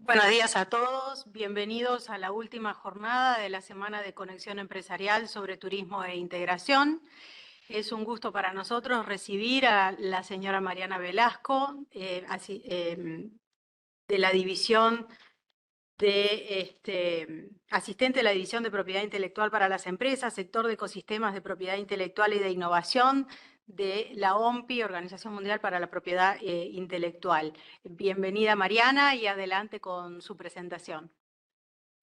Buenos días a todos, bienvenidos a la última jornada de la Semana de Conexión Empresarial sobre Turismo e Integración. Es un gusto para nosotros recibir a la señora Mariana Velasco, de la división asistente de la División de Propiedad Intelectual para las Empresas, sector de ecosistemas de propiedad intelectual y de innovación de la OMPI, Organización Mundial para la Propiedad Intelectual. Bienvenida Mariana y adelante con su presentación.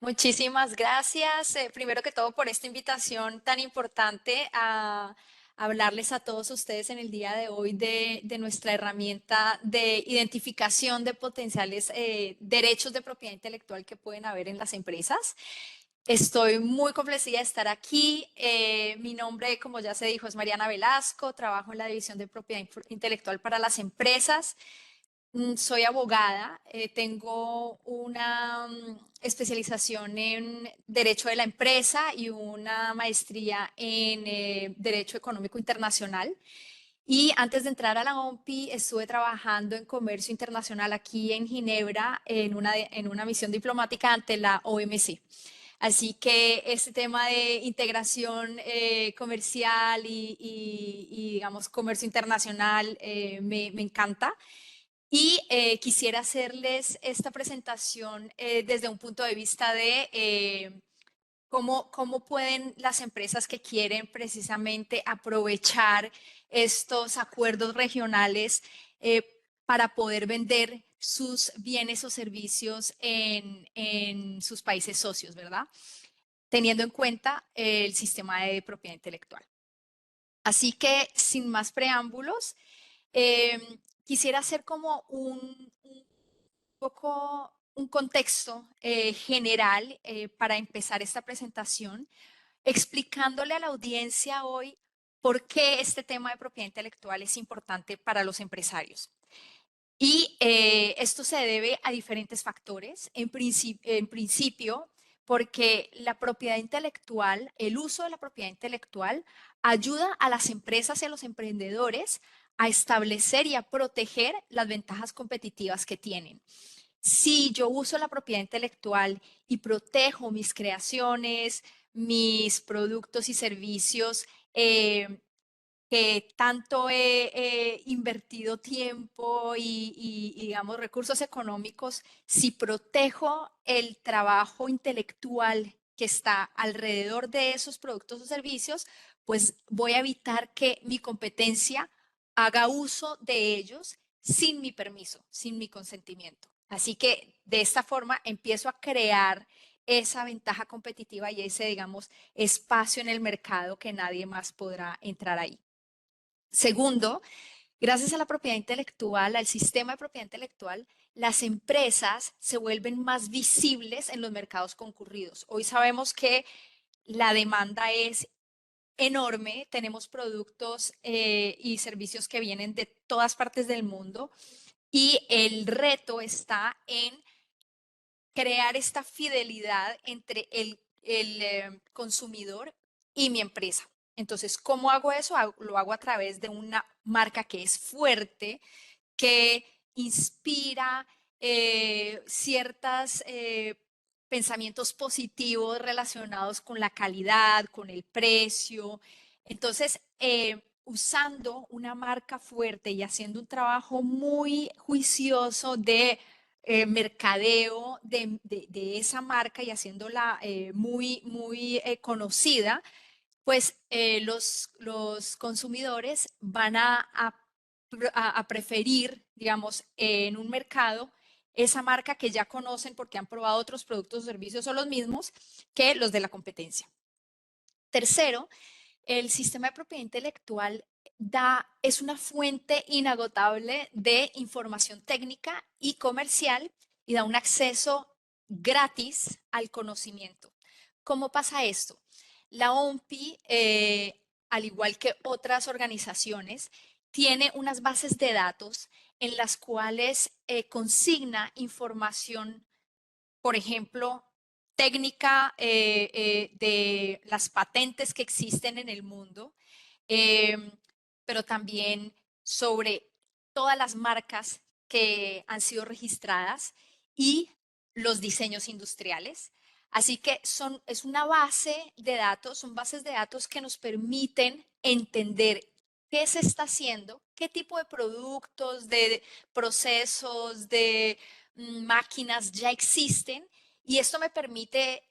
Muchísimas gracias, primero que todo por esta invitación tan importante a hablarles a todos ustedes en el día de hoy de nuestra herramienta de identificación de potenciales derechos de propiedad intelectual que pueden haber en las empresas. Estoy muy complacida de estar aquí. Mi nombre, como ya se dijo, es Mariana Velasco, trabajo en la División de Propiedad Intelectual para las Empresas. Soy abogada, tengo una especialización en Derecho de la Empresa y una maestría en Derecho Económico Internacional. Y antes de entrar a la OMPI, estuve trabajando en comercio internacional aquí en Ginebra en una misión diplomática ante la OMC. Así que este tema de integración comercial digamos, comercio internacional me encanta. Y quisiera hacerles esta presentación desde un punto de vista de cómo pueden las empresas que quieren precisamente aprovechar estos acuerdos regionales eh, para poder vender sus bienes o servicios en sus países socios, ¿verdad? Teniendo en cuenta el sistema de propiedad intelectual. Así que, sin más preámbulos, quisiera hacer como un poco un contexto general para empezar esta presentación, explicándole a la audiencia hoy por qué este tema de propiedad intelectual es importante para los empresarios. Y esto se debe a diferentes factores. En principio, porque la propiedad intelectual, el uso de la propiedad intelectual, ayuda a las empresas y a los emprendedores a establecer y a proteger las ventajas competitivas que tienen. Si yo uso la propiedad intelectual y protejo mis creaciones, mis productos y servicios, que tanto he invertido tiempo digamos, recursos económicos, si protejo el trabajo intelectual que está alrededor de esos productos o servicios, pues voy a evitar que mi competencia haga uso de ellos sin mi permiso, sin mi consentimiento. Así que de esta forma empiezo a crear esa ventaja competitiva y ese, digamos, espacio en el mercado que nadie más podrá entrar ahí. Segundo, gracias a la propiedad intelectual, al sistema de propiedad intelectual, las empresas se vuelven más visibles en los mercados concurridos. Hoy sabemos que la demanda es enorme, tenemos productos y servicios que vienen de todas partes del mundo y el reto está en crear esta fidelidad entre el consumidor y mi empresa. Entonces, ¿cómo hago eso? Lo hago a través de una marca que es fuerte, que inspira ciertos pensamientos positivos relacionados con la calidad, con el precio. Entonces, usando una marca fuerte y haciendo un trabajo muy juicioso de mercadeo de esa marca y haciéndola muy conocida, pues los consumidores van a preferir, digamos, en un mercado esa marca que ya conocen porque han probado otros productos o servicios o los mismos que los de la competencia. Tercero, el sistema de propiedad intelectual es una fuente inagotable de información técnica y comercial y da un acceso gratis al conocimiento. ¿Cómo pasa esto? La OMPI, al igual que otras organizaciones, tiene unas bases de datos en las cuales consigna información, por ejemplo, técnica de las patentes que existen en el mundo, eh, pero también sobre todas las marcas que han sido registradas y los diseños industriales. Así que es una base de datos, son bases de datos que nos permiten entender qué se está haciendo, qué tipo de productos, de procesos, de máquinas ya existen, y esto me permite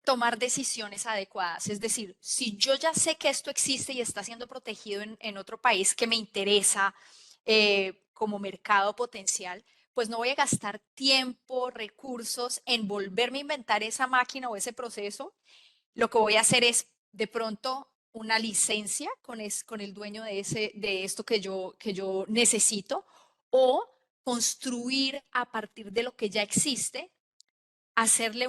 tomar decisiones adecuadas. Es decir, si yo ya sé que esto existe y está siendo protegido en otro país que me interesa como mercado potencial, pues no voy a gastar tiempo, recursos en volverme a inventar esa máquina o ese proceso. Lo que voy a hacer es de pronto una licencia con el dueño de esto que yo necesito, o construir a partir de lo que ya existe, hacerle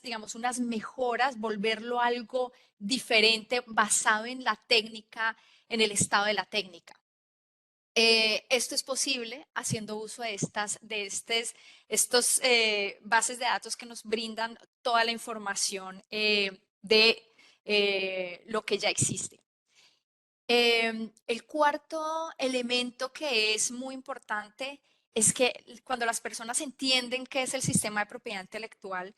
digamos, unas mejoras, volverlo algo diferente basado en la técnica, en el estado de la técnica. Esto es posible haciendo uso de estos bases de datos que nos brindan toda la información de lo que ya existe. El cuarto elemento que es muy importante es que cuando las personas entienden qué es el sistema de propiedad intelectual,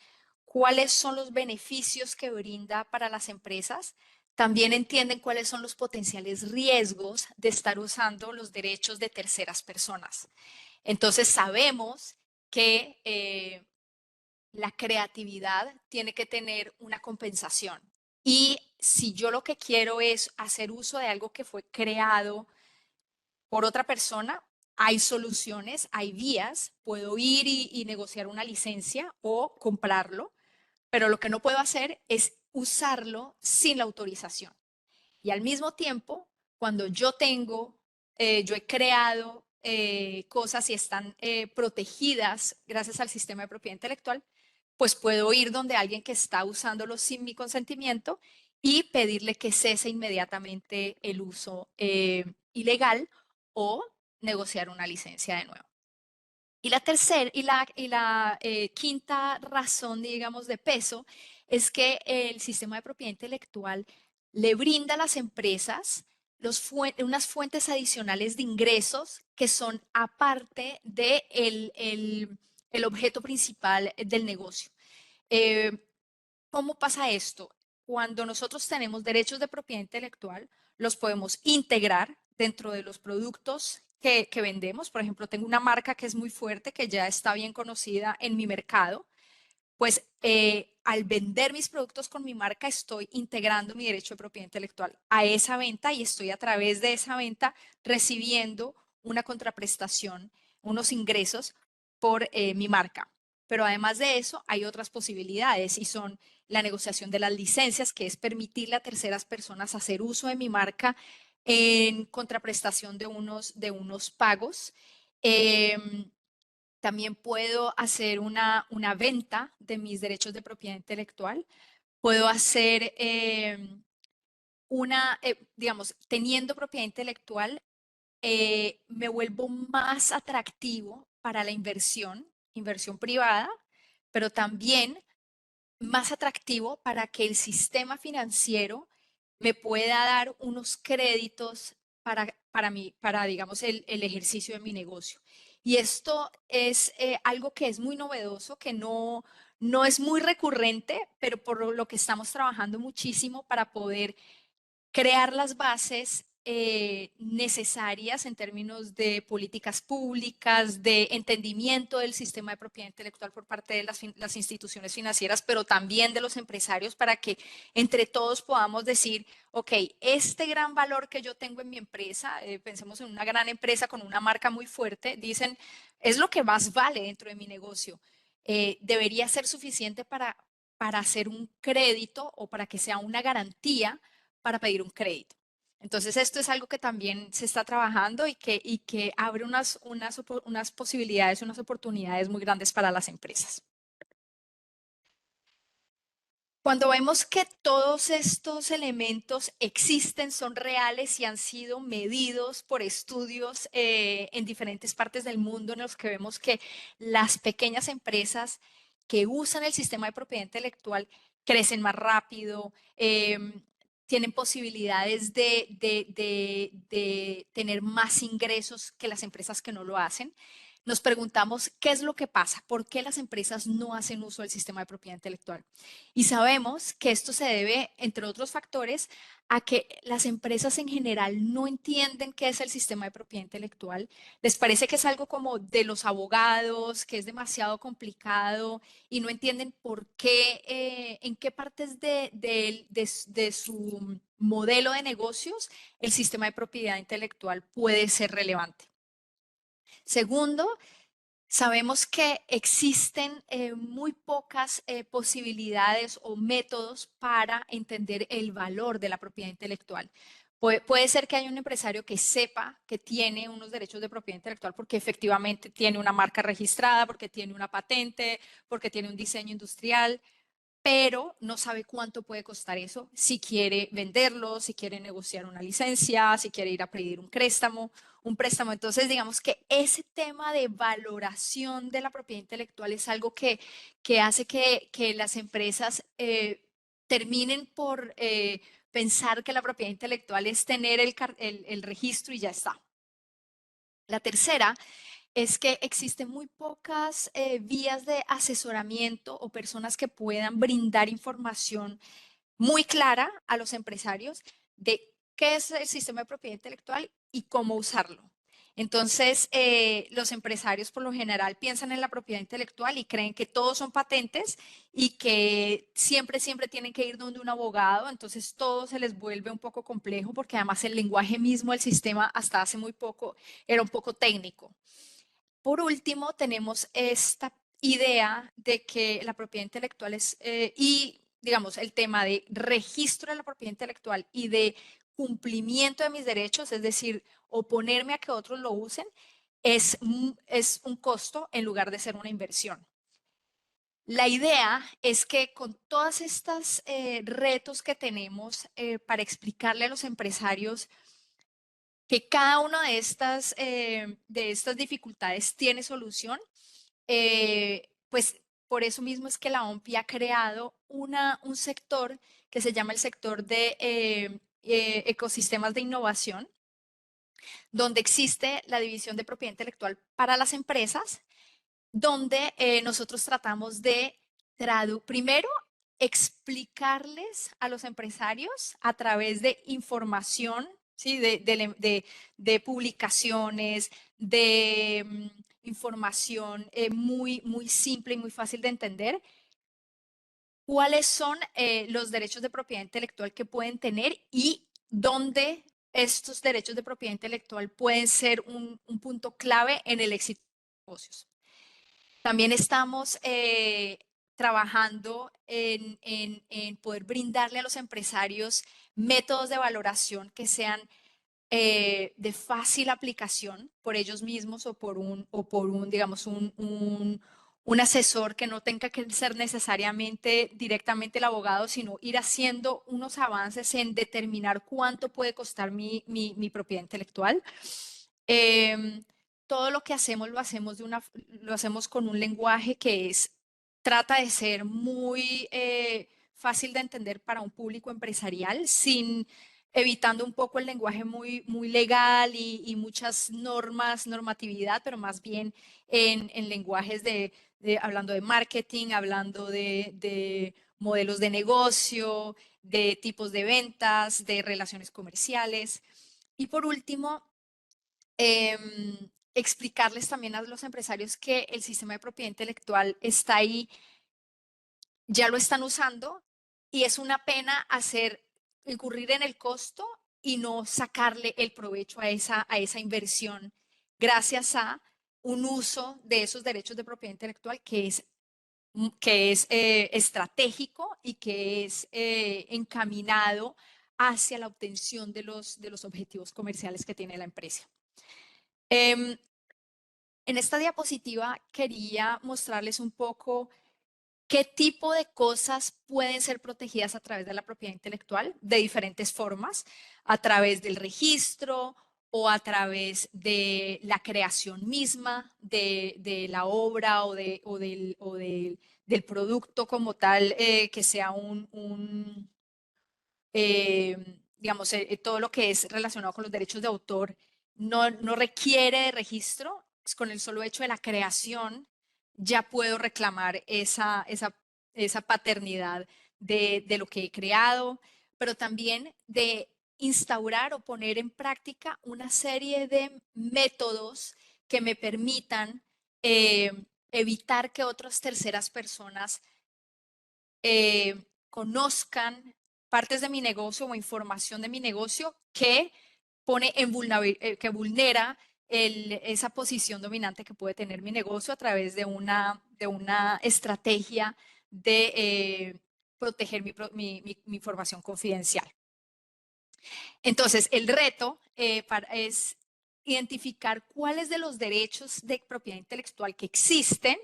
cuáles son los beneficios que brinda para las empresas, también entienden cuáles son los potenciales riesgos de estar usando los derechos de terceras personas. Entonces sabemos que la creatividad tiene que tener una compensación. Y si yo lo que quiero es hacer uso de algo que fue creado por otra persona, hay soluciones, hay vías, puedo ir y negociar una licencia o comprarlo, pero lo que no puedo hacer es usarlo sin la autorización. Y al mismo tiempo, cuando yo he creado cosas y están protegidas gracias al sistema de propiedad intelectual, pues puedo ir donde alguien que está usándolo sin mi consentimiento y pedirle que cese inmediatamente el uso ilegal, o negociar una licencia de nuevo. Y la tercera y la quinta razón, digamos, de peso es que el sistema de propiedad intelectual le brinda a las empresas unas fuentes adicionales de ingresos que son aparte de el objeto principal del negocio. Eh, ¿Cómo pasa esto? Cuando nosotros tenemos derechos de propiedad intelectual, los podemos integrar dentro de los productos que vendemos. Por ejemplo, tengo una marca que es muy fuerte, que ya está bien conocida en mi mercado. Pues al vender mis productos con mi marca, estoy integrando mi derecho de propiedad intelectual a esa venta, y estoy a través de esa venta recibiendo una contraprestación, unos ingresos por mi marca. Pero además de eso, hay otras posibilidades, y son la negociación de las licencias, que es permitirle a terceras personas hacer uso de mi marca en contraprestación de unos pagos. También puedo hacer una venta de mis derechos de propiedad intelectual. Puedo hacer digamos, teniendo propiedad intelectual, me vuelvo más atractivo para la inversión privada, pero también más atractivo para que el sistema financiero me pueda dar unos créditos para digamos, el ejercicio de mi negocio. Y esto es algo que es muy novedoso, que no es muy recurrente, pero por lo que estamos trabajando muchísimo para poder crear las bases necesarias en términos de políticas públicas, de entendimiento del sistema de propiedad intelectual por parte de las instituciones financieras, pero también de los empresarios, para que entre todos podamos decir, ok, este gran valor que yo tengo en mi empresa, pensemos en una gran empresa con una marca muy fuerte, dicen, es lo que más vale dentro de mi negocio. Debería ser suficiente para hacer un crédito, o para que sea una garantía para pedir un crédito. Entonces, esto es algo que también se está trabajando, y que abre unas posibilidades, unas oportunidades muy grandes para las empresas. Cuando vemos que todos estos elementos existen, son reales y han sido medidos por estudios en diferentes partes del mundo, en los que vemos que las pequeñas empresas que usan el sistema de propiedad intelectual crecen más rápido, tienen posibilidades de tener más ingresos que las empresas que no lo hacen. nos preguntamos qué es lo que pasa, por qué las empresas no hacen uso del sistema de propiedad intelectual. Y sabemos que esto se debe, entre otros factores, a que las empresas en general no entienden qué es el sistema de propiedad intelectual. Les parece que es algo como de los abogados, que es demasiado complicado y no entienden por qué, en qué partes de su modelo de negocios el sistema de propiedad intelectual puede ser relevante. Segundo, sabemos que existen muy pocas posibilidades o métodos para entender el valor de la propiedad intelectual. Puede ser que haya un empresario que sepa que tiene unos derechos de propiedad intelectual porque efectivamente tiene una marca registrada, porque tiene una patente, porque tiene un diseño industrial, pero no sabe cuánto puede costar eso, si quiere venderlo, si quiere negociar una licencia, si quiere ir a pedir un préstamo. Entonces, digamos que ese tema de valoración de la propiedad intelectual es algo que hace que las empresas terminen por pensar que la propiedad intelectual es tener el registro y ya está. La tercera es que existen muy pocas vías de asesoramiento o personas que puedan brindar información muy clara a los empresarios de qué es el sistema de propiedad intelectual y cómo usarlo. Entonces, los empresarios por lo general piensan en la propiedad intelectual y creen que todos son patentes y que siempre, siempre tienen que ir donde un abogado. Entonces, todo se les vuelve un poco complejo porque además el lenguaje mismo del sistema hasta hace muy poco era un poco técnico. Por último, tenemos esta idea de que la propiedad intelectual es, y digamos, el tema de registro de la propiedad intelectual y de cumplimiento de mis derechos, es decir, oponerme a que otros lo usen, es un costo en lugar de ser una inversión. La idea es que con todos estos retos que tenemos para explicarle a los empresarios que cada una de estas dificultades tiene solución, pues por eso mismo es que la OMPI ha creado un sector que se llama el sector de ecosistemas de innovación, donde existe la división de propiedad intelectual para las empresas, donde nosotros tratamos de primero explicarles a los empresarios a través de información, ¿sí? De publicaciones, de información muy, muy simple y muy fácil de entender, cuáles son los derechos de propiedad intelectual que pueden tener y dónde estos derechos de propiedad intelectual pueden ser un punto clave en el éxito de los negocios. También estamos trabajando en poder brindarle a los empresarios métodos de valoración que sean de fácil aplicación por ellos mismos o por un digamos, un asesor que no tenga que ser necesariamente directamente el abogado, sino ir haciendo unos avances en determinar cuánto puede costar mi propiedad intelectual. Todo lo que hacemos lo hacemos con un lenguaje que trata de ser muy fácil de entender para un público empresarial, evitando un poco el lenguaje muy, muy legal y muchas normatividad, pero más bien en lenguajes hablando de marketing, hablando de modelos de negocio, de tipos de ventas, de relaciones comerciales. Y por último, explicarles también a los empresarios que el sistema de propiedad intelectual está ahí, ya lo están usando y es una pena incurrir en el costo y no sacarle el provecho a esa inversión gracias a un uso de esos derechos de propiedad intelectual que es estratégico y que es encaminado hacia la obtención de los objetivos comerciales que tiene la empresa. En esta diapositiva quería mostrarles un poco qué tipo de cosas pueden ser protegidas a través de la propiedad intelectual de diferentes formas, a través del registro o a través de la creación misma de la obra del producto como tal, que sea digamos, todo lo que es relacionado con los derechos de autor no requiere de registro con el solo hecho de la creación, ya puedo reclamar esa paternidad de lo que he creado, pero también de instaurar o poner en práctica una serie de métodos que me permitan evitar que otras terceras personas conozcan partes de mi negocio o información de mi negocio que pone en que vulnera esa posición dominante que puede tener mi negocio a través de una estrategia de proteger mi información confidencial. Entonces, el reto es identificar cuáles de los derechos de propiedad intelectual que existen.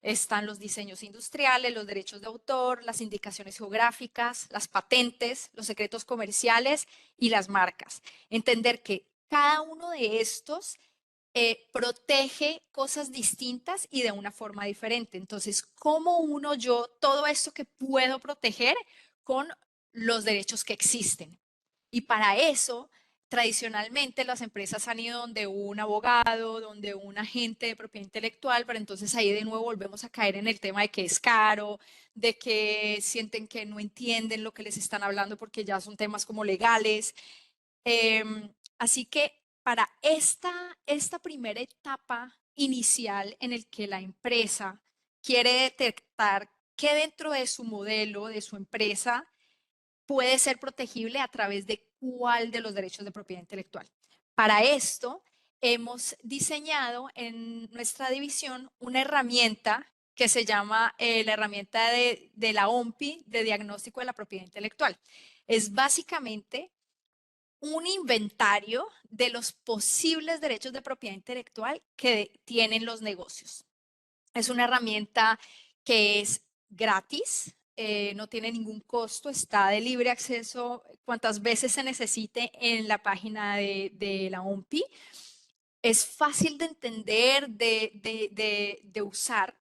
Están los diseños industriales, los derechos de autor, las indicaciones geográficas, las patentes, los secretos comerciales y las marcas. Entender que cada uno de estos protege cosas distintas y de una forma diferente. Entonces, ¿cómo uno yo todo esto que puedo proteger con los derechos que existen? Y para eso, tradicionalmente las empresas han ido donde un abogado, donde un agente de propiedad intelectual, pero entonces ahí de nuevo volvemos a caer en el tema de que es caro, de que sienten que no entienden lo que les están hablando porque ya son temas como legales. Así que para esta primera etapa inicial en el que la empresa quiere detectar qué dentro de su modelo, de su empresa, puede ser protegible a través de cuál de los derechos de propiedad intelectual. Para esto, hemos diseñado en nuestra división una herramienta que se llama la herramienta de la OMPI de diagnóstico de la propiedad intelectual. Es básicamente un inventario de los posibles derechos de propiedad intelectual que tienen los negocios. Es una herramienta que es gratis, no tiene ningún costo, está de libre acceso cuantas veces se necesite en la página de la OMPI. Es fácil de entender, de usar.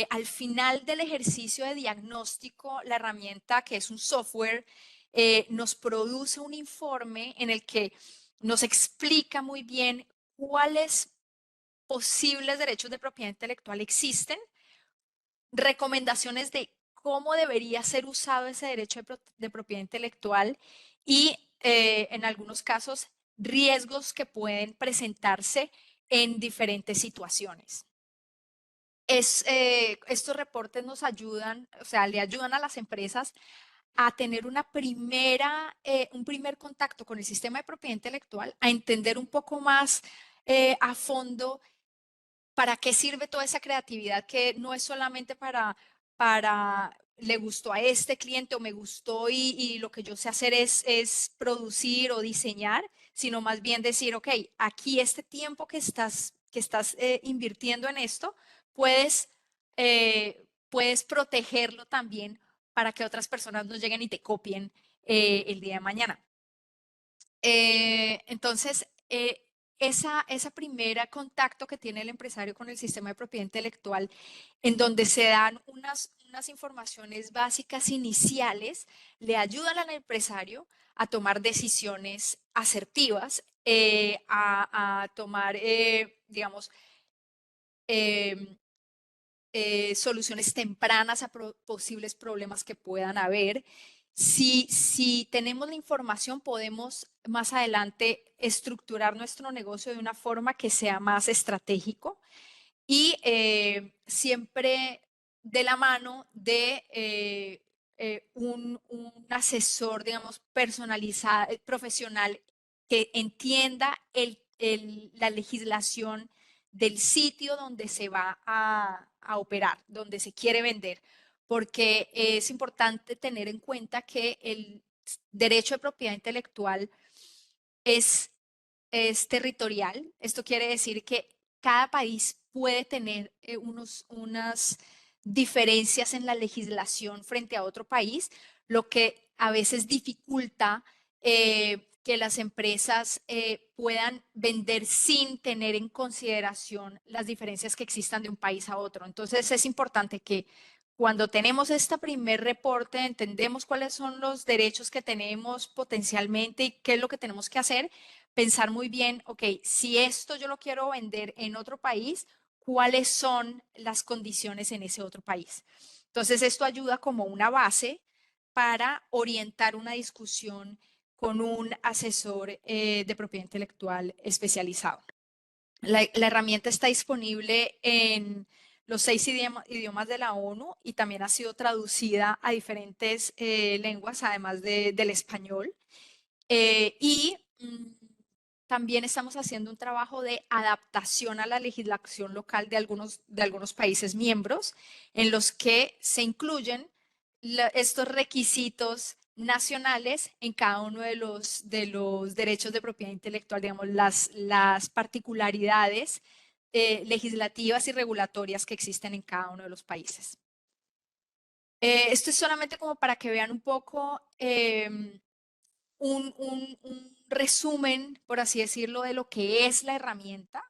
Al final del ejercicio de diagnóstico, la herramienta, que es un software, nos produce un informe en el que nos explica muy bien cuáles posibles derechos de propiedad intelectual existen, recomendaciones de cómo debería ser usado ese derecho de propiedad intelectual y en algunos casos riesgos que pueden presentarse en diferentes situaciones. Estos reportes nos ayudan, o sea, le ayudan a las empresas a tener un primer contacto con el sistema de propiedad intelectual, a entender un poco más a fondo para qué sirve toda esa creatividad que no es solamente para le gustó a este cliente o me gustó y lo que yo sé hacer es producir o diseñar, sino más bien decir, ok, aquí este tiempo que estás invirtiendo en esto, puedes protegerlo también para que otras personas no lleguen y te copien el día de mañana. Entonces, esa primera contacto que tiene el empresario con el sistema de propiedad intelectual, en donde se dan unas informaciones básicas iniciales, le ayudan al empresario a tomar decisiones asertivas, a tomar, digamos, soluciones tempranas a posibles problemas que puedan haber. Si tenemos la información, podemos más adelante estructurar nuestro negocio de una forma que sea más estratégico y siempre de la mano de un asesor, digamos, personalizado, profesional, que entienda la legislación del sitio donde se va a operar, donde se quiere vender, porque es importante tener en cuenta que el derecho de propiedad intelectual es territorial. Esto quiere decir que cada país puede tener unas diferencias en la legislación frente a otro país, lo que a veces dificulta que las empresas puedan vender sin tener en consideración las diferencias que existan de un país a otro. Entonces es importante que cuando tenemos este primer reporte, entendemos cuáles son los derechos que tenemos potencialmente y qué es lo que tenemos que hacer, pensar muy bien, ok, si esto yo lo quiero vender en otro país, ¿cuáles son las condiciones en ese otro país? Entonces, esto ayuda como una base para orientar una discusión con un asesor de propiedad intelectual especializado. La herramienta está disponible en los 6 idiomas de la ONU y también ha sido traducida a diferentes lenguas, además del español. También estamos haciendo un trabajo de adaptación a la legislación local de algunos países miembros en los que se incluyen estos requisitos nacionales en cada uno de los derechos de propiedad intelectual, digamos, las particularidades legislativas y regulatorias que existen en cada uno de los países. Esto es solamente como para que vean un poco un resumen, por así decirlo, de lo que es la herramienta.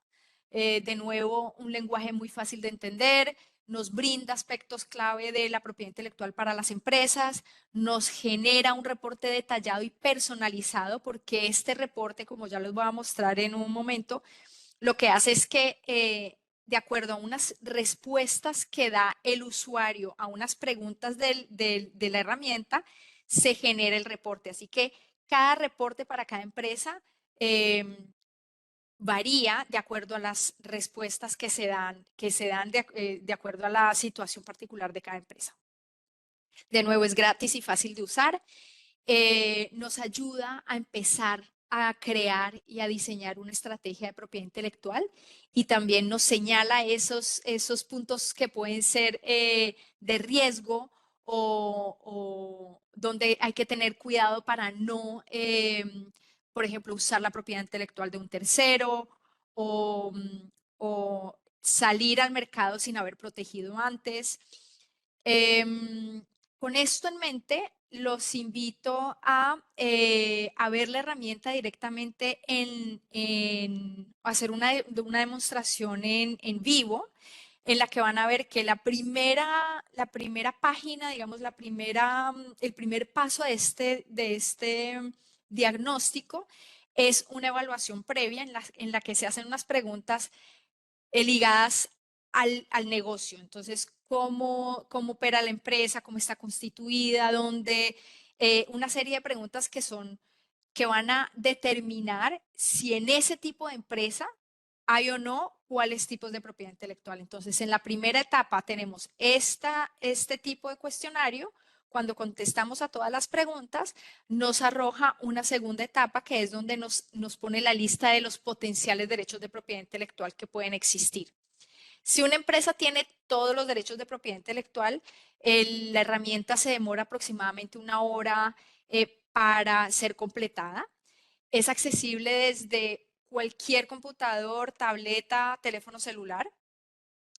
De nuevo, un lenguaje muy fácil de entender, nos brinda aspectos clave de la propiedad intelectual para las empresas, nos genera un reporte detallado y personalizado, porque este reporte, como ya les voy a mostrar en un momento, lo que hace es que de acuerdo a unas respuestas que da el usuario a unas preguntas de la herramienta, se genera el reporte. Así que cada reporte para cada empresa varía de acuerdo a las respuestas que se dan de acuerdo a la situación particular de cada empresa. De nuevo, es gratis y fácil de usar. Nos ayuda a empezar a crear y a diseñar una estrategia de propiedad intelectual y también nos señala esos puntos que pueden ser de riesgo o donde hay que tener cuidado para no, por ejemplo, usar la propiedad intelectual de un tercero o, o salir al mercado sin haber protegido antes. Con esto en mente, los invito a ver la herramienta directamente en hacer una demostración en vivo, en la que van a ver que la primera página, digamos, el primer paso de este diagnóstico es una evaluación previa en la que se hacen unas preguntas ligadas al negocio. Entonces, cómo opera la empresa, cómo está constituida, dónde, una serie de preguntas que van a determinar si en ese tipo de empresa hay o no cuáles tipos de propiedad intelectual. Entonces, en la primera etapa tenemos este tipo de cuestionario. Cuando contestamos a todas las preguntas, nos arroja una segunda etapa que es donde nos pone la lista de los potenciales derechos de propiedad intelectual que pueden existir. Si una empresa tiene todos los derechos de propiedad intelectual, la herramienta se demora aproximadamente 1 hora para ser completada. Es accesible desde cualquier computador, tableta, teléfono celular.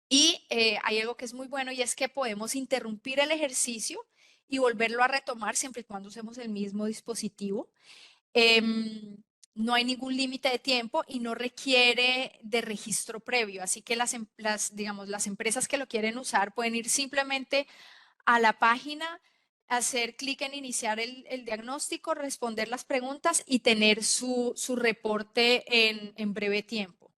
Y hay algo que es muy bueno y es que podemos interrumpir el ejercicio y volverlo a retomar siempre y cuando usemos el mismo dispositivo. No hay ningún límite de tiempo y no requiere de registro previo, así que digamos, las empresas que lo quieren usar pueden ir simplemente a la página, hacer clic en iniciar el diagnóstico, responder las preguntas y tener su reporte en breve tiempo.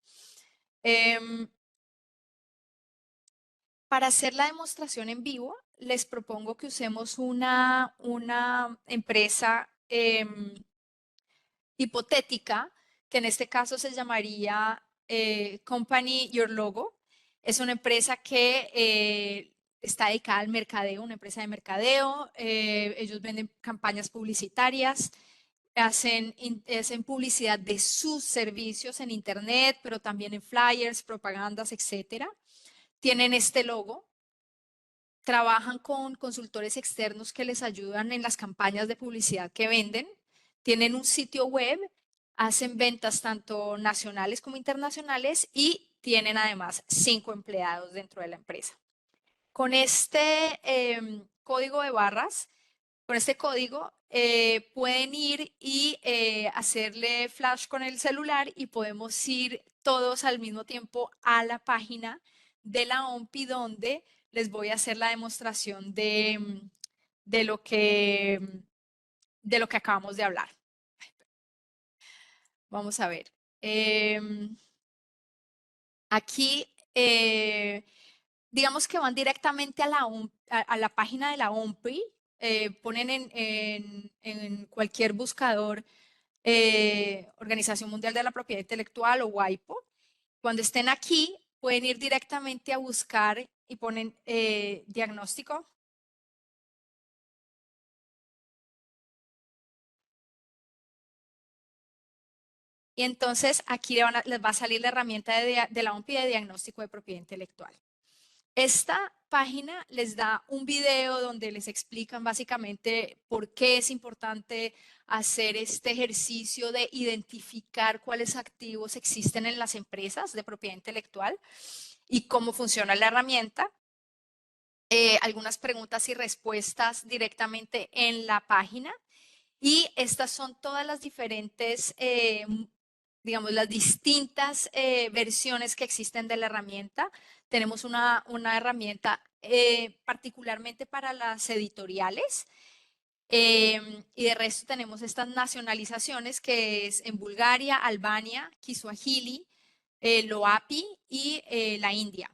Para hacer la demostración en vivo, les propongo que usemos una empresa hipotética, que en este caso se llamaría Company Your Logo. Es una empresa que está dedicada al mercadeo, una empresa de mercadeo. Ellos venden campañas publicitarias, hacen publicidad de sus servicios en Internet, pero también en flyers, propagandas, etcétera. Tienen este logo. Trabajan con consultores externos que les ayudan en las campañas de publicidad que venden. Tienen un sitio web, hacen ventas tanto nacionales como internacionales y tienen además 5 empleados dentro de la empresa. Con este código de barras, con este código pueden ir y hacerle flash con el celular y podemos ir todos al mismo tiempo a la página de la OMPI donde les voy a hacer la demostración de lo que acabamos de hablar. Vamos a ver. Aquí, digamos que van directamente a a la página de la OMPI, ponen en cualquier buscador Organización Mundial de la Propiedad Intelectual o WIPO. Cuando estén aquí, pueden ir directamente a buscar y ponen diagnóstico. Y entonces aquí les va a salir la herramienta de la OMPI de diagnóstico de propiedad intelectual. Esta página les da un video donde les explican básicamente por qué es importante hacer este ejercicio de identificar cuáles activos existen en las empresas de propiedad intelectual y cómo funciona la herramienta. Algunas preguntas y respuestas directamente en la página. Y estas son todas las diferentes, digamos, las distintas versiones que existen de la herramienta. Tenemos una herramienta particularmente para las editoriales. Y de resto tenemos estas nacionalizaciones que es en Bulgaria, Albania, Kiswahili, Loapi y la India.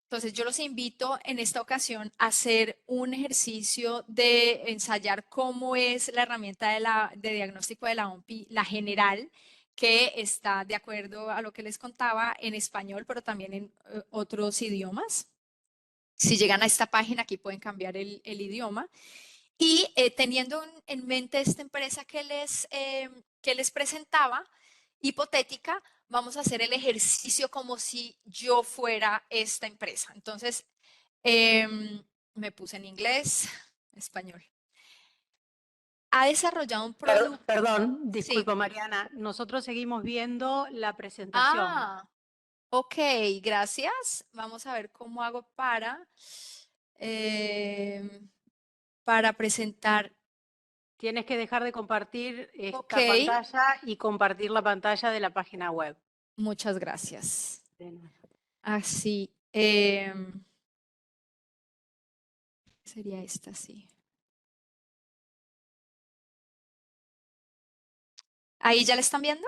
Entonces, yo los invito en esta ocasión a hacer un ejercicio de ensayar cómo es la herramienta de diagnóstico de la OMPI, la general, que está de acuerdo a lo que les contaba en español, pero también en otros idiomas. Si llegan a esta página, aquí pueden cambiar el idioma. Y teniendo en mente esta empresa que les presentaba, hipotética, vamos a hacer el ejercicio como si yo fuera esta empresa. Entonces, me puse en inglés, español. Ha desarrollado un producto. Perdón, Sí. disculpa Mariana, nosotros seguimos viendo la presentación. Ah, ok, gracias. Vamos a ver cómo hago em, para presentar. Tienes que dejar de compartir Ok, esta pantalla y compartir la pantalla de la página web. muchas gracias. De nada. Así, sería esta, sí. ¿Ahí ya la están viendo?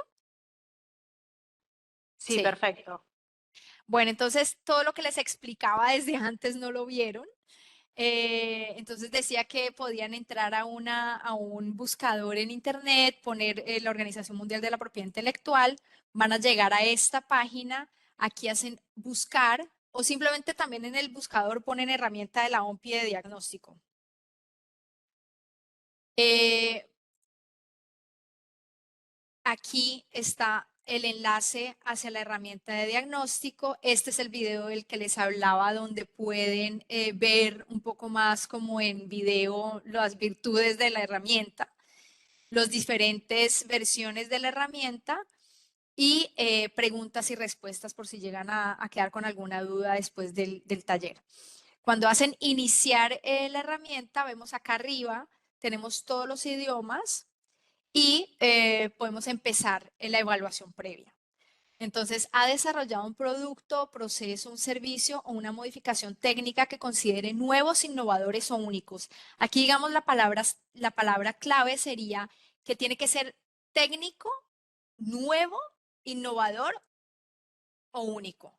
Sí, Sí. perfecto. Bueno, entonces todo lo que les explicaba desde antes no lo vieron. Entonces decía que podían entrar a un buscador en internet, poner la Organización Mundial de la Propiedad Intelectual, van a llegar a esta página, aquí hacen buscar o simplemente también en el buscador ponen herramienta de la OMPI de diagnóstico. Aquí está el enlace hacia la herramienta de diagnóstico. Este es el video del que les hablaba, donde pueden ver un poco más como en video las virtudes de la herramienta, las diferentes versiones de la herramienta y preguntas y respuestas por si llegan a quedar con alguna duda después del taller. Cuando hacen iniciar la herramienta, vemos acá arriba, tenemos todos los idiomas y podemos empezar en la evaluación previa. Entonces, ha desarrollado un producto, proceso, un servicio o una modificación técnica que considere nuevos, innovadores o únicos. Aquí, digamos, la palabra clave sería que tiene que ser técnico, nuevo, innovador o único.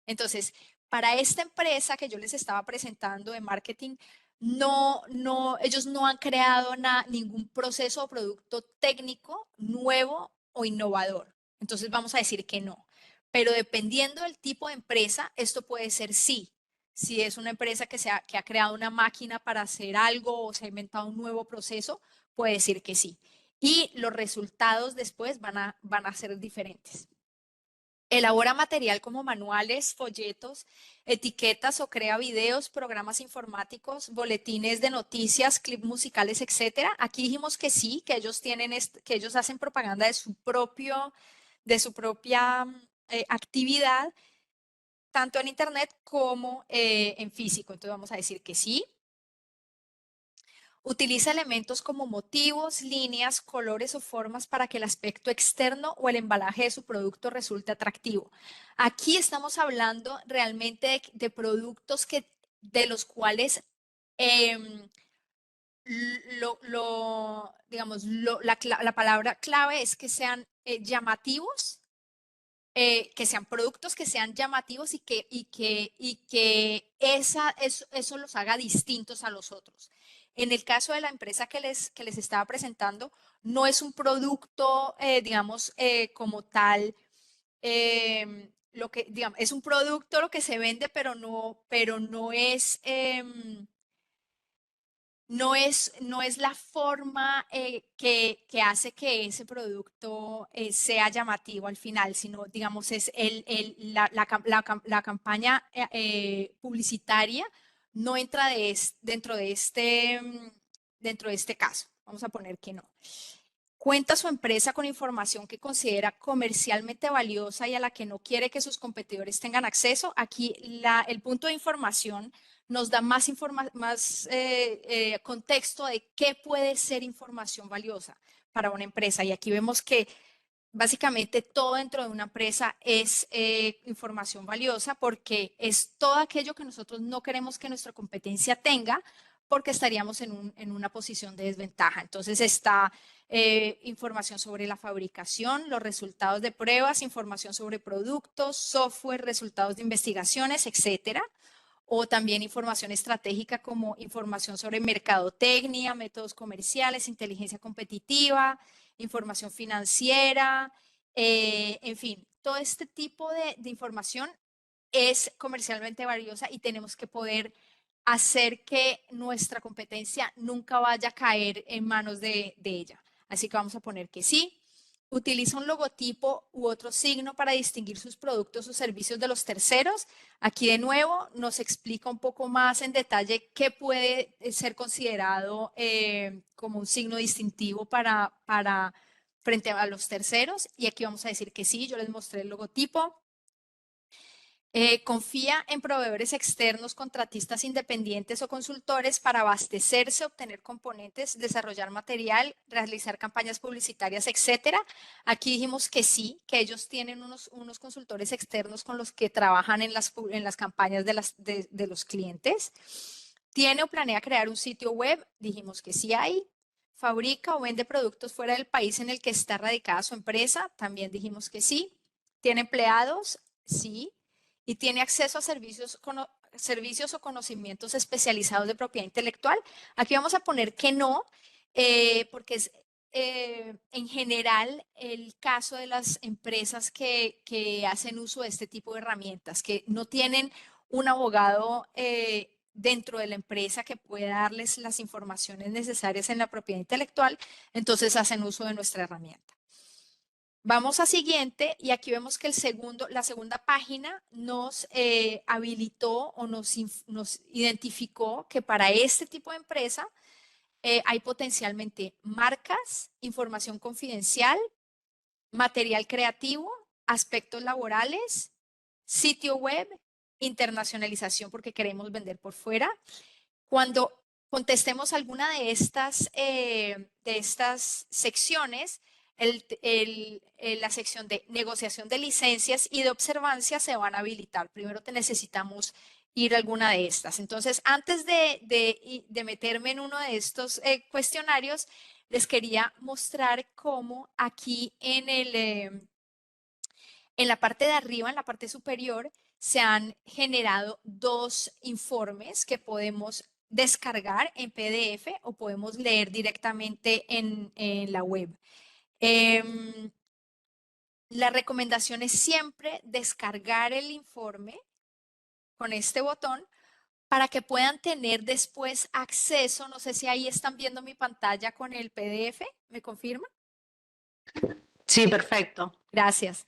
Entonces, para esta empresa que yo les estaba presentando de marketing, ellos no han creado ningún proceso o producto técnico nuevo o innovador. Entonces vamos a decir que no. Pero dependiendo del tipo de empresa, esto puede ser sí. Si es una empresa que ha creado una máquina para hacer algo o se ha inventado un nuevo proceso, puede decir que sí. Y los resultados después van a ser diferentes. Elabora material como manuales, folletos, etiquetas o crea videos, programas informáticos, boletines de noticias, clips musicales, etcétera. Aquí dijimos que sí, que ellos que ellos hacen propaganda de su propia actividad, tanto en internet como en físico. Entonces vamos a decir que sí. Utiliza elementos como motivos, líneas, colores o formas para que el aspecto externo o el embalaje de su producto resulte atractivo. Aquí estamos hablando realmente de productos de los cuales digamos, la palabra clave es que sean llamativos, que sean productos que sean llamativos y que eso los haga distintos a los otros. En el caso de la empresa que les estaba presentando, no es un producto, digamos, como tal, digamos, es un producto lo que se vende, pero no es, no es la forma que hace que ese producto sea llamativo al final, sino, digamos, es la campaña publicitaria no entra dentro de este caso. Vamos a poner que no. Cuenta su empresa con información que considera comercialmente valiosa y a la que no quiere que sus competidores tengan acceso. Aquí el punto de información nos da más contexto de qué puede ser información valiosa para una empresa. Y aquí vemos que básicamente todo dentro de una empresa es información valiosa porque es todo aquello que nosotros no queremos que nuestra competencia tenga porque estaríamos en una posición de desventaja. Entonces está información sobre la fabricación, los resultados de pruebas, información sobre productos, software, resultados de investigaciones, etcétera. O también información estratégica como información sobre mercadotecnia, métodos comerciales, inteligencia competitiva, información financiera, en fin, todo este tipo de información es comercialmente valiosa y tenemos que poder hacer que nuestra competencia nunca vaya a caer en manos de ella. Así que vamos a poner que sí. Utiliza un logotipo u otro signo para distinguir sus productos o servicios de los terceros. Aquí de nuevo nos explica un poco más en detalle qué puede ser considerado como un signo distintivo frente a los terceros. Y aquí vamos a decir que sí, yo les mostré el logotipo. Confía en proveedores externos, contratistas independientes o consultores para abastecerse, obtener componentes, desarrollar material, realizar campañas publicitarias, etcétera. Aquí dijimos que sí, que ellos tienen unos consultores externos con los que trabajan en las campañas de los clientes. ¿Tiene o planea crear un sitio web? Dijimos que sí hay. ¿Fabrica o vende productos fuera del país en el que está radicada su empresa? También dijimos que sí. ¿Tiene empleados? Sí. ¿Y tiene acceso a servicios o conocimientos especializados de propiedad intelectual? Aquí vamos a poner que no, porque es en general el caso de las empresas que hacen uso de este tipo de herramientas, que no tienen un abogado dentro de la empresa que pueda darles las informaciones necesarias en la propiedad intelectual, entonces hacen uso de nuestra herramienta. Vamos a siguiente y aquí vemos que la segunda página nos habilitó o nos identificó que para este tipo de empresa hay potencialmente marcas, información confidencial, material creativo, aspectos laborales, sitio web, internacionalización porque queremos vender por fuera. Cuando contestemos alguna de estas secciones, la sección de negociación de licencias y de observancia se van a habilitar. Primero necesitamos ir a alguna de estas. Entonces, antes de meterme en uno de estos cuestionarios, les quería mostrar cómo aquí en la parte de arriba, en la parte superior, se han generado dos informes que podemos descargar en PDF o podemos leer directamente en la web. La recomendación es siempre descargar el informe con este botón para que puedan tener después acceso. No sé si ahí están viendo mi pantalla con el PDF, ¿me confirma? Sí, perfecto. Gracias.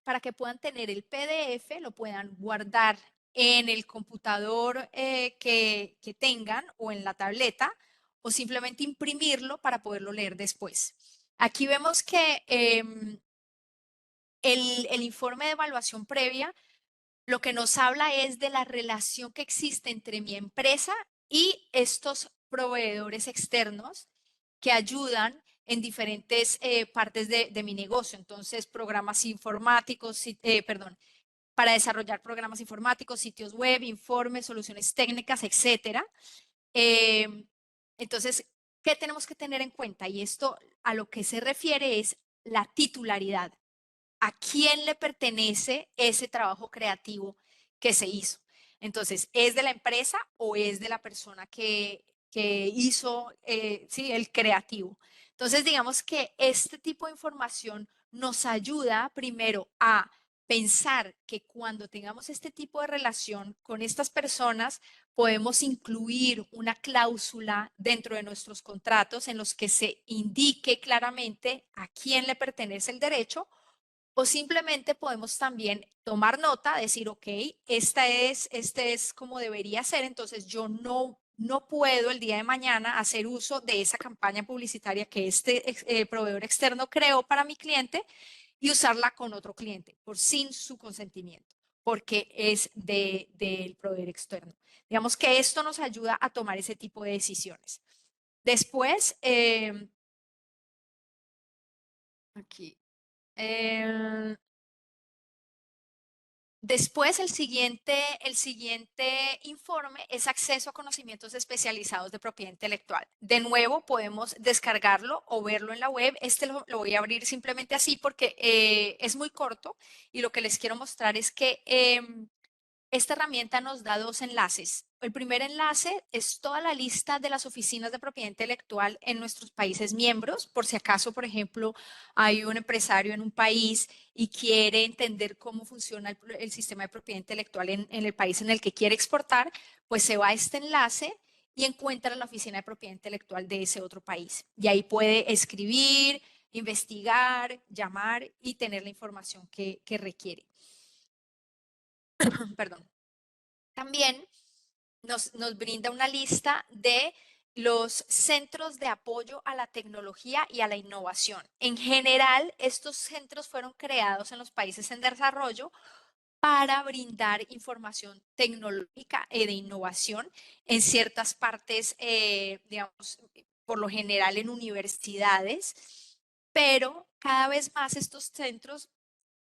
Para que puedan tener el PDF, lo puedan guardar en el computador que tengan o en la tableta o simplemente imprimirlo para poderlo leer después. Aquí vemos que el informe de evaluación previa lo que nos habla es de la relación que existe entre mi empresa y estos proveedores externos que ayudan en diferentes partes de mi negocio. Entonces, programas informáticos, para desarrollar programas informáticos, sitios web, informes, soluciones técnicas, etcétera. Entonces, ¿qué tenemos que tener en cuenta? Y esto a lo que se refiere es la titularidad. ¿A quién le pertenece ese trabajo creativo que se hizo? Entonces, ¿es de la empresa o es de la persona que hizo sí, el creativo? Entonces, digamos que este tipo de información nos ayuda primero a pensar que cuando tengamos este tipo de relación con estas personas, podemos incluir una cláusula dentro de nuestros contratos en los que se indique claramente a quién le pertenece el derecho, o simplemente podemos también tomar nota, decir, ok, este es como debería ser, entonces yo no puedo el día de mañana hacer uso de esa campaña publicitaria que este proveedor externo creó para mi cliente y usarla con otro cliente sin su consentimiento, porque es del proveedor externo. Digamos que esto nos ayuda a tomar ese tipo de decisiones. Después, aquí. Eh, Después, el siguiente informe es acceso a conocimientos especializados de propiedad intelectual. De nuevo, podemos descargarlo o verlo en la web. Este lo voy a abrir simplemente así porque es muy corto y lo que les quiero mostrar es que esta herramienta nos da dos enlaces. El primer enlace es toda la lista de las oficinas de propiedad intelectual en nuestros países miembros. Por si acaso, por ejemplo, hay un empresario en un país y quiere entender cómo funciona el sistema de propiedad intelectual en el país en el que quiere exportar, pues se va a este enlace y encuentra la oficina de propiedad intelectual de ese otro país. Y ahí puede escribir, investigar, llamar y tener la información que requiere. Perdón. También nos brinda una lista de los centros de apoyo a la tecnología y a la innovación. En general, estos centros fueron creados en los países en desarrollo para brindar información tecnológica y de innovación en ciertas partes, digamos, por lo general en universidades, pero cada vez más estos centros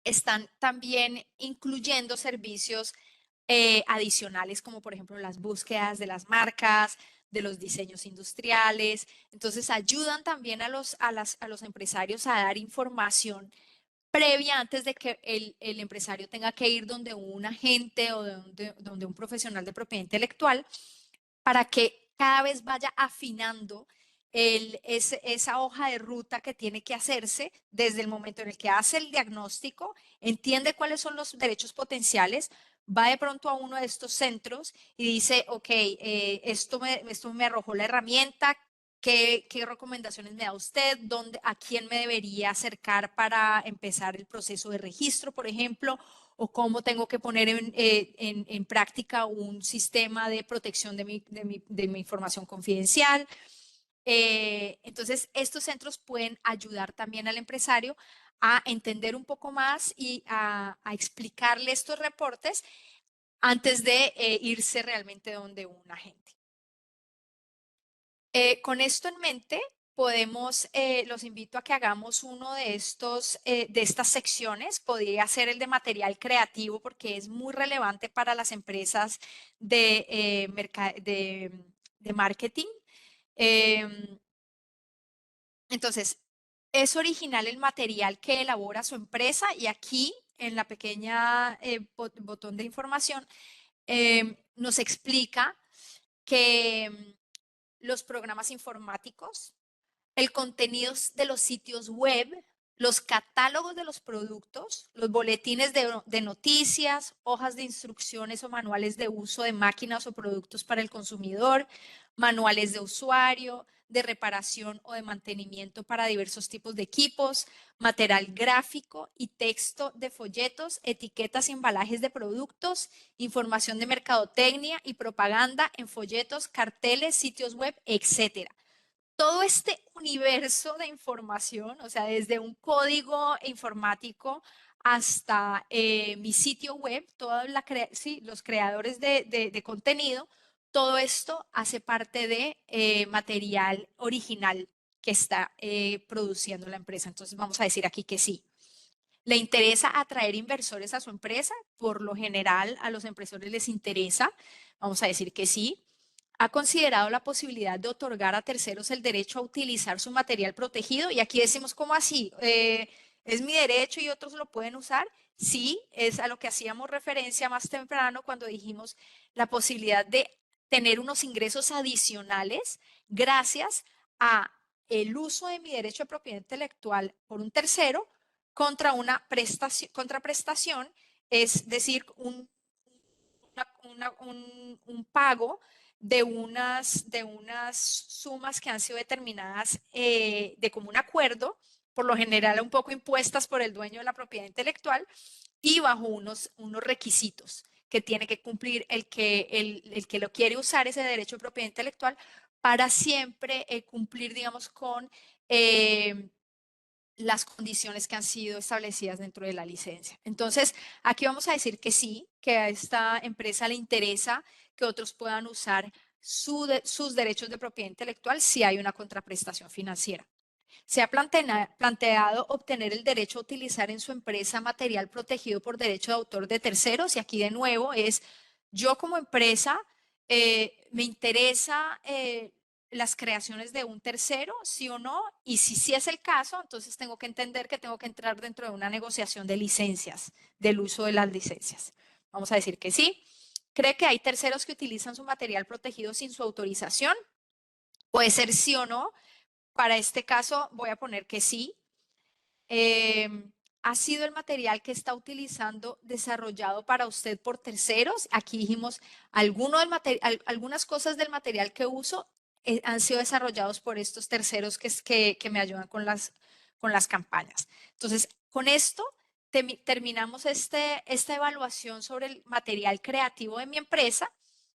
están también incluyendo servicios adicionales, como por ejemplo las búsquedas de las marcas, de los diseños industriales. Entonces ayudan también a los empresarios a dar información previa antes de que el empresario tenga que ir donde un agente o donde un profesional de propiedad intelectual, para que cada vez vaya afinando esa hoja de ruta que tiene que hacerse desde el momento en el que hace el diagnóstico, entiende cuáles son los derechos potenciales, va de pronto a uno de estos centros y dice, ok, esto me arrojó la herramienta. ¿Qué recomendaciones me da usted? ¿A quién me debería acercar para empezar el proceso de registro, por ejemplo? ¿O cómo tengo que poner en práctica un sistema de protección de mi información confidencial? Entonces, estos centros pueden ayudar también al empresario a entender un poco más y a explicarle estos reportes antes de irse realmente donde un agente. Con esto en mente, los invito a que hagamos uno de de estas secciones. Podría ser el de material creativo porque es muy relevante para las empresas de marketing. Em, entonces, es original el material que elabora su empresa y aquí en la pequeña botón de información nos explica que los programas informáticos, el contenido de los sitios web, los catálogos de los productos, los boletines de noticias, hojas de instrucciones o manuales de uso de máquinas o productos para el consumidor, manuales de usuario, de reparación o de mantenimiento para diversos tipos de equipos, material gráfico y texto de folletos, etiquetas y embalajes de productos, información de mercadotecnia y propaganda en folletos, carteles, sitios web, etcétera. Todo este universo de información, o sea, desde un código informático hasta mi sitio web, los creadores de contenido, todo esto hace parte de material original que está produciendo la empresa. Entonces vamos a decir aquí que sí. ¿Le interesa atraer inversores a su empresa? Por lo general, a los empresarios les interesa. Vamos a decir que sí. ha considerado la posibilidad de otorgar a terceros el derecho a utilizar su material protegido. Y aquí decimos, ¿cómo así? ¿Es mi derecho y otros lo pueden usar? Sí, es a lo que hacíamos referencia más temprano cuando dijimos la posibilidad de tener unos ingresos adicionales gracias a el uso de mi derecho de propiedad intelectual por un tercero contra una contraprestación, es decir, un pago de unas sumas que han sido determinadas de común acuerdo, por lo general un poco impuestas por el dueño de la propiedad intelectual y bajo unos requisitos que tiene que cumplir el que lo quiere usar ese derecho de propiedad intelectual para siempre cumplir, digamos, con las condiciones que han sido establecidas dentro de la licencia. Entonces, aquí vamos a decir que sí, que a esta empresa le interesa que otros puedan usar sus derechos de propiedad intelectual si hay una contraprestación financiera. Se ha planteado obtener el derecho a utilizar en su empresa material protegido por derecho de autor de terceros, y aquí de nuevo es, yo como empresa me interesa las creaciones de un tercero, sí o no, y si sí es el caso, entonces tengo que entender que tengo que entrar dentro de una negociación de licencias, del uso de las licencias. Vamos a decir que sí. ¿Cree que hay terceros que utilizan su material protegido sin su autorización? Puede ser sí o no. Para este caso voy a poner que sí. ¿Ha sido el material que está utilizando desarrollado para usted por terceros? Aquí dijimos, algunas cosas del material que uso han sido desarrollados por estos terceros que me ayudan con las campañas. Entonces, con esto terminamos esta evaluación sobre el material creativo de mi empresa.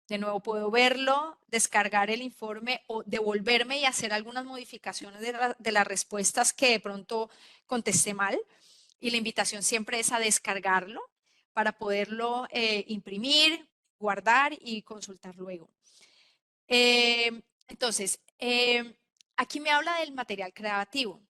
De nuevo, puedo verlo, descargar el informe o devolverme y hacer algunas modificaciones de las respuestas que de pronto contesté mal. Y la invitación siempre es a descargarlo para poderlo imprimir, guardar y consultar luego. Entonces, aquí me habla del material creativo.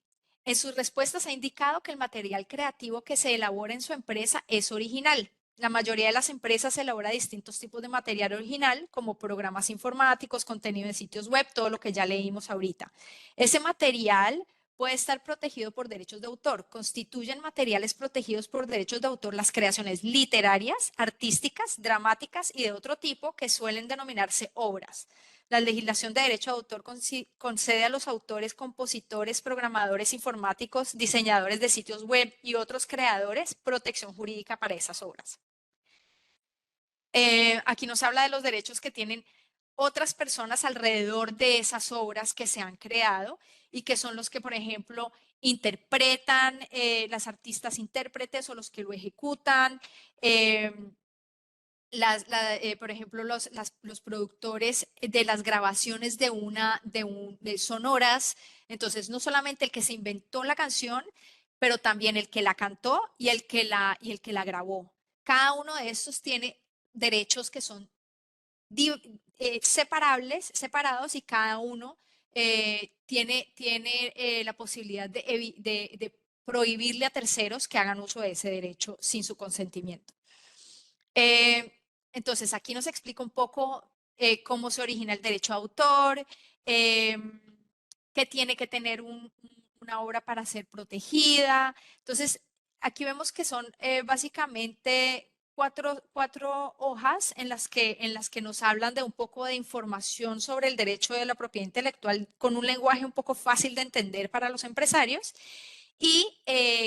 En sus respuestas ha indicado que el material creativo que se elabora en su empresa es original. La mayoría de las empresas elabora distintos tipos de material original, como programas informáticos, contenido de sitios web, todo lo que ya leímos ahorita. Ese material puede estar protegido por derechos de autor. Constituyen materiales protegidos por derechos de autor las creaciones literarias, artísticas, dramáticas y de otro tipo que suelen denominarse obras. La legislación de derecho de autor concede a los autores, compositores, programadores informáticos, diseñadores de sitios web y otros creadores protección jurídica para esas obras. Aquí nos habla de los derechos que tienen otras personas alrededor de esas obras que se han creado y que son los que, por ejemplo, interpretan, las artistas intérpretes o los que lo ejecutan. Por ejemplo, los productores de las grabaciones de sonoras. Entonces, no solamente el que se inventó la canción, pero también el que la cantó y el que la grabó. Cada uno de estos tiene derechos que son separados y cada uno tiene la posibilidad de prohibirle a terceros que hagan uso de ese derecho sin su consentimiento. Entonces, aquí nos explica un poco cómo se origina el derecho a autor, que tiene que tener una obra para ser protegida. Entonces, aquí vemos que son básicamente cuatro hojas en las que nos hablan de un poco de información sobre el derecho de la propiedad intelectual con un lenguaje un poco fácil de entender para los empresarios y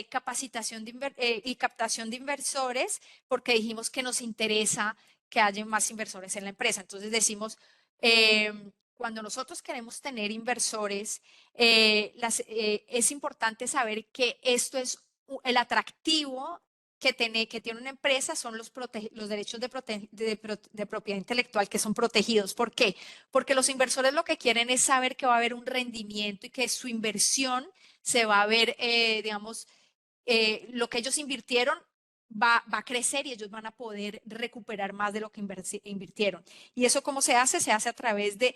capacitación y captación de inversores, porque dijimos que nos interesa que haya más inversores en la empresa. Entonces decimos, cuando nosotros queremos tener inversores, es importante saber que esto es el atractivo que tiene una empresa, son los derechos de propiedad intelectual que son protegidos. ¿Por qué? Porque los inversores lo que quieren es saber que va a haber un rendimiento y que su inversión se va a ver, digamos, lo que ellos invirtieron va a crecer y ellos van a poder recuperar más de lo que invirtieron. ¿Y eso cómo se hace? Se hace a través de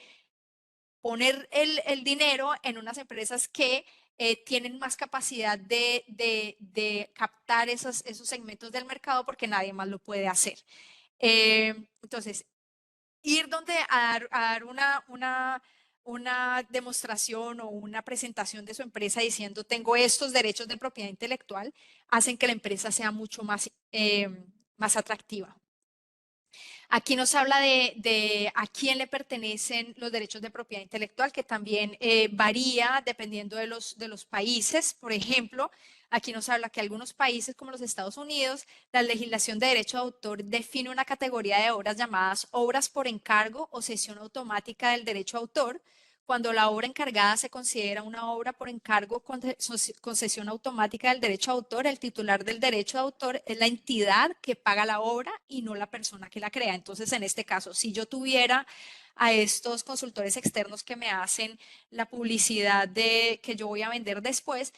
poner el dinero en unas empresas que tienen más capacidad de captar esos segmentos del mercado porque nadie más lo puede hacer. Entonces, ir donde a dar una demostración o una presentación de su empresa diciendo tengo estos derechos de propiedad intelectual, hacen que la empresa sea mucho más atractiva. Aquí nos habla de a quién le pertenecen los derechos de propiedad intelectual, que también varía dependiendo de los países. Por ejemplo, aquí nos habla que algunos países como los Estados Unidos, la legislación de derecho de autor define una categoría de obras llamadas obras por encargo o cesión automática del derecho de autor. Cuando la obra encargada se considera una obra por encargo con concesión automática del derecho de autor, el titular del derecho de autor es la entidad que paga la obra y no la persona que la crea. Entonces, en este caso, si yo tuviera a estos consultores externos que me hacen la publicidad de que yo voy a vender después,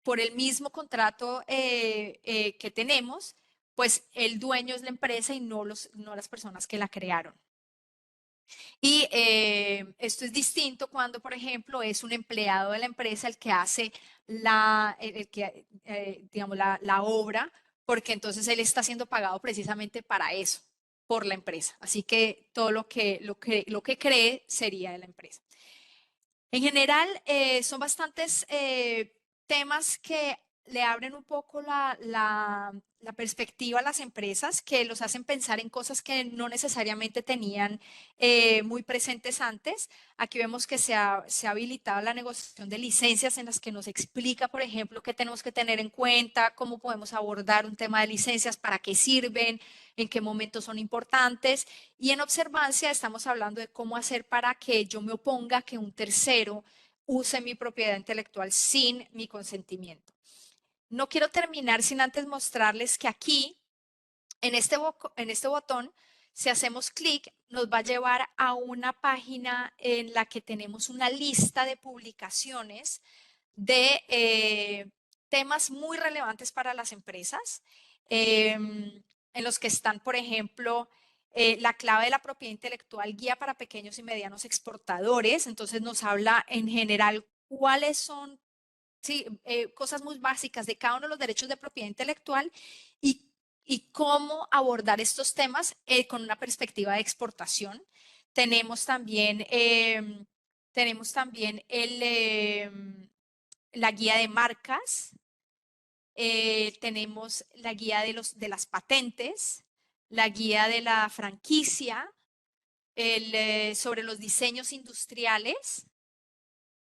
por el mismo contrato que tenemos, pues el dueño es la empresa y no las personas que la crearon. Y esto es distinto cuando, por ejemplo, es un empleado de la empresa el que hace digamos, la obra, porque entonces él está siendo pagado precisamente para eso, por la empresa. Así que todo lo que cree sería de la empresa. En general, son bastantes temas que le abren un poco la perspectiva a las empresas, que los hacen pensar en cosas que no necesariamente tenían muy presentes antes. Aquí vemos que se ha habilitado la negociación de licencias en las que nos explica, por ejemplo, qué tenemos que tener en cuenta, cómo podemos abordar un tema de licencias, para qué sirven, en qué momentos son importantes. Y en observancia estamos hablando de cómo hacer para que yo me oponga a que un tercero use mi propiedad intelectual sin mi consentimiento. No quiero terminar sin antes mostrarles que aquí, en este botón, si hacemos clic, nos va a llevar a una página en la que tenemos una lista de publicaciones de temas muy relevantes para las empresas, en los que están, por ejemplo, la clave de la propiedad intelectual, guía para pequeños y medianos exportadores. Entonces nos habla en general cuáles son, sí, cosas muy básicas de cada uno de los derechos de propiedad intelectual y, y cómo abordar estos temas con una perspectiva de exportación. Tenemos también, la guía de marcas, tenemos la guía de las patentes, la guía de la franquicia, sobre los diseños industriales.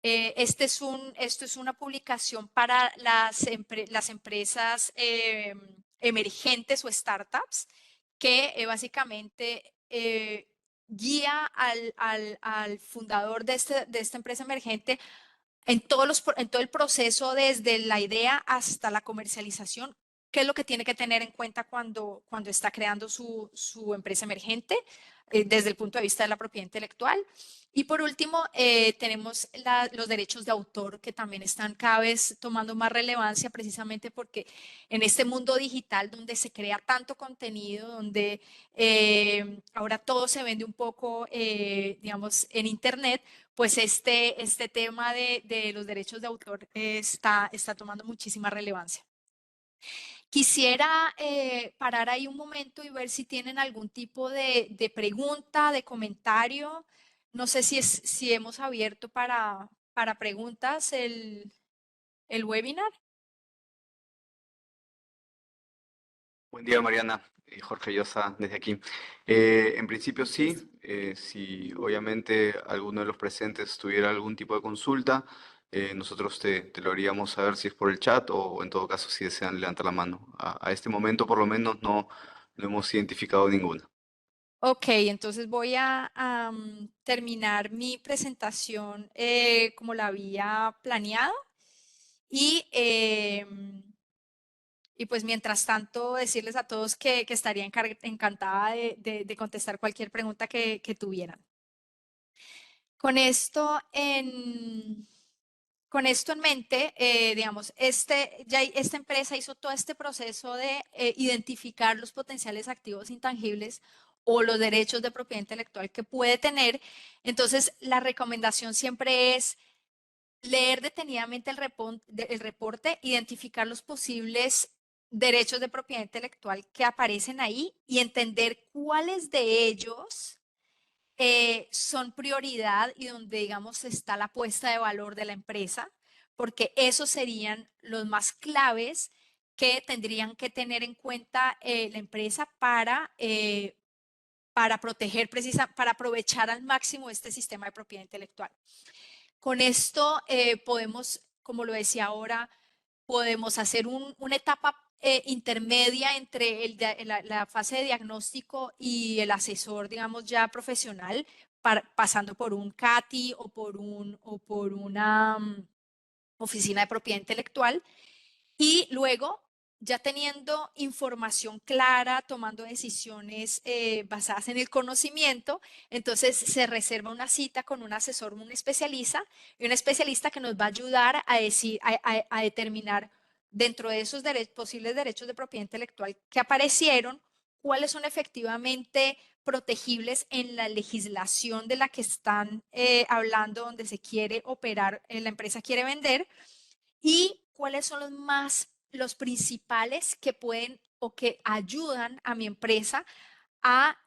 Esto es una publicación para las empresas emergentes o startups, que básicamente guía al fundador de esta empresa emergente en en todo el proceso, desde la idea hasta la comercialización. ¿Qué es lo que tiene que tener en cuenta cuando está creando su empresa emergente desde el punto de vista de la propiedad intelectual? Y por último, tenemos los derechos de autor, que también están cada vez tomando más relevancia, precisamente porque en este mundo digital donde se crea tanto contenido, donde ahora todo se vende un poco, digamos, en Internet, pues este tema de los derechos de autor está tomando muchísima relevancia. Quisiera parar ahí un momento y ver si tienen algún tipo de pregunta, de comentario. No sé si hemos abierto para preguntas el webinar. Buen día, Mariana. Jorge Llosa, desde aquí. En principio sí, si obviamente alguno de los presentes tuviera algún tipo de consulta, nosotros te lo haríamos saber si es por el chat o en todo caso si desean levantar la mano. A este momento por lo menos no hemos identificado ninguna. Ok, entonces voy a terminar mi presentación como la había planeado y, y pues mientras tanto decirles a todos que estaría encantada de contestar cualquier pregunta que tuvieran. Con esto en mente, digamos, esta empresa hizo todo este proceso de identificar los potenciales activos intangibles o los derechos de propiedad intelectual que puede tener. Entonces, la recomendación siempre es leer detenidamente el reporte, identificar los posibles derechos de propiedad intelectual que aparecen ahí y entender cuáles de ellos son prioridad y donde, digamos, está la puesta de valor de la empresa, porque esos serían los más claves que tendrían que tener en cuenta la empresa para proteger, para aprovechar al máximo este sistema de propiedad intelectual. Con esto podemos, como lo decía ahora, podemos hacer una etapa intermedia entre la fase de diagnóstico y el asesor, digamos, ya profesional, pasando por un CATI o por una oficina de propiedad intelectual. Y luego, ya teniendo información clara, tomando decisiones basadas en el conocimiento, entonces se reserva una cita con un asesor, un especialista, y un especialista que nos va a ayudar a, a determinar dentro de esos posibles derechos de propiedad intelectual que aparecieron, cuáles son efectivamente protegibles en la legislación de la que están hablando, donde se quiere operar, la empresa quiere vender, y cuáles son los principales que pueden o que ayudan a mi empresa a,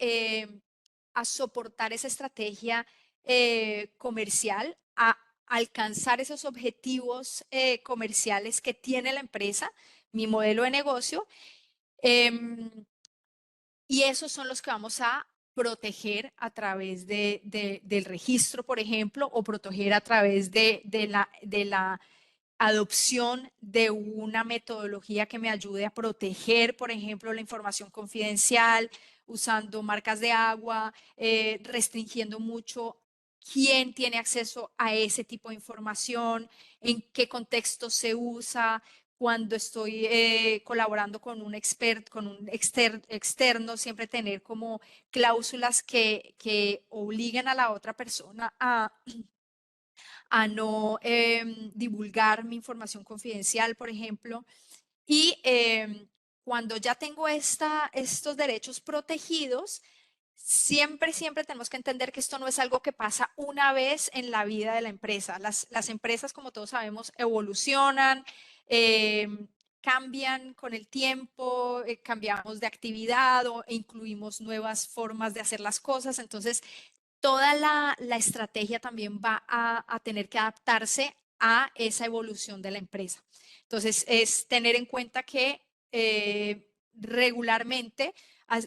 a soportar esa estrategia comercial, a alcanzar esos objetivos comerciales que tiene la empresa, mi modelo de negocio. Y esos son los que vamos a proteger a través del registro, por ejemplo, o proteger a través de la adopción de una metodología que me ayude a proteger, por ejemplo, la información confidencial, usando marcas de agua, restringiendo mucho quién tiene acceso a ese tipo de información, en qué contexto se usa, cuando estoy colaborando con un externo, siempre tener como cláusulas que obliguen a la otra persona a no divulgar mi información confidencial, por ejemplo. Y cuando ya tengo estos derechos protegidos, siempre tenemos que entender que esto no es algo que pasa una vez en la vida de la empresa. Las empresas, como todos sabemos, evolucionan, cambian con el tiempo, cambiamos de actividad e incluimos nuevas formas de hacer las cosas. Entonces, toda la estrategia también va a tener que adaptarse a esa evolución de la empresa. Entonces, es tener en cuenta que regularmente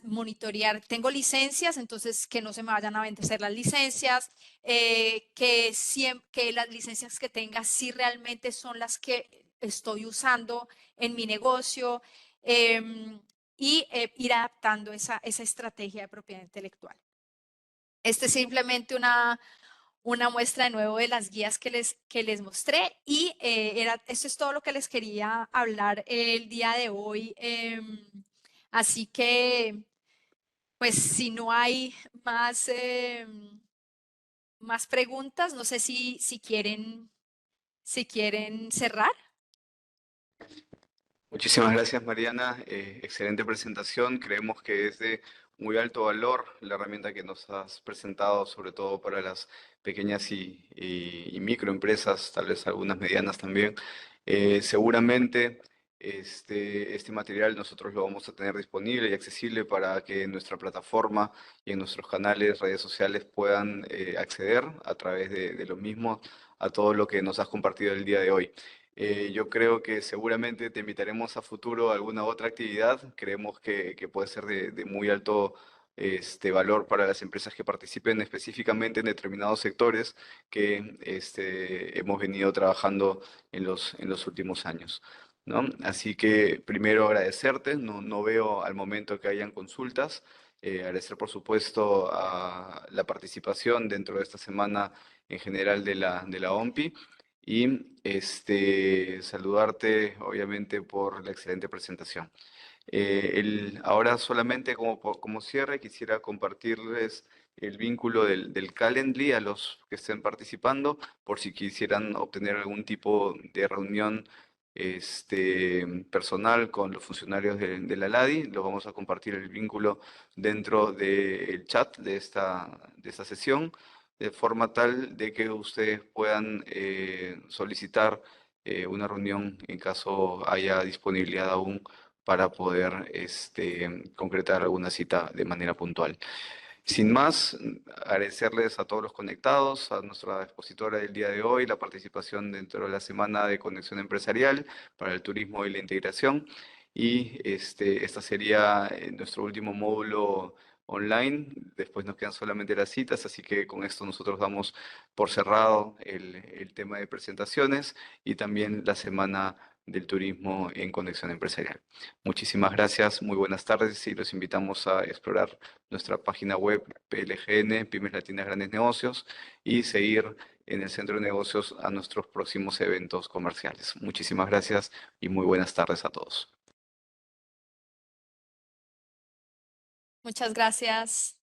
monitorear, tengo licencias, entonces que no se me vayan a vencer las licencias, que las licencias que tenga sí realmente son las que estoy usando en mi negocio, y ir adaptando esa estrategia de propiedad intelectual. Este es simplemente una muestra de nuevo de las guías que les mostré, y esto es todo lo que les quería hablar el día de hoy. Así que, pues si no hay más preguntas, no sé si quieren cerrar. Muchísimas gracias, Mariana. Excelente presentación. Creemos que es de muy alto valor la herramienta que nos has presentado, sobre todo para las pequeñas y microempresas, tal vez algunas medianas también. Seguramente este material nosotros lo vamos a tener disponible y accesible para que en nuestra plataforma y en nuestros canales, redes sociales puedan acceder a través de lo mismo a todo lo que nos has compartido el día de hoy. Yo creo que seguramente te invitaremos a futuro a alguna otra actividad. Creemos que puede ser de muy alto valor para las empresas que participen específicamente en determinados sectores que hemos venido trabajando en los últimos años, ¿no? Así que primero agradecerte, no veo al momento que hayan consultas. Agradecer por supuesto a la participación dentro de esta semana en general de la OMPI. Y saludarte, obviamente, por la excelente presentación. Ahora solamente como cierre, quisiera compartirles el vínculo del Calendly a los que estén participando, por si quisieran obtener algún tipo de reunión personal con los funcionarios de la LADI. Lo vamos a compartir el vínculo dentro del chat de esta sesión, de forma tal de que ustedes puedan solicitar una reunión en caso haya disponibilidad aún para poder concretar alguna cita de manera puntual. Sin más, agradecerles a todos los conectados, a nuestra expositora del día de hoy, la participación dentro de la Semana de Conexión Empresarial para el Turismo y la Integración. Y esta sería nuestro último módulo online. Después nos quedan solamente las citas, así que con esto nosotros damos por cerrado el tema de presentaciones y también la Semana del Turismo en Conexión Empresarial. Muchísimas gracias, muy buenas tardes y los invitamos a explorar nuestra página web PLGN, Pymes Latinas Grandes Negocios, y seguir en el Centro de Negocios a nuestros próximos eventos comerciales. Muchísimas gracias y muy buenas tardes a todos. Muchas gracias.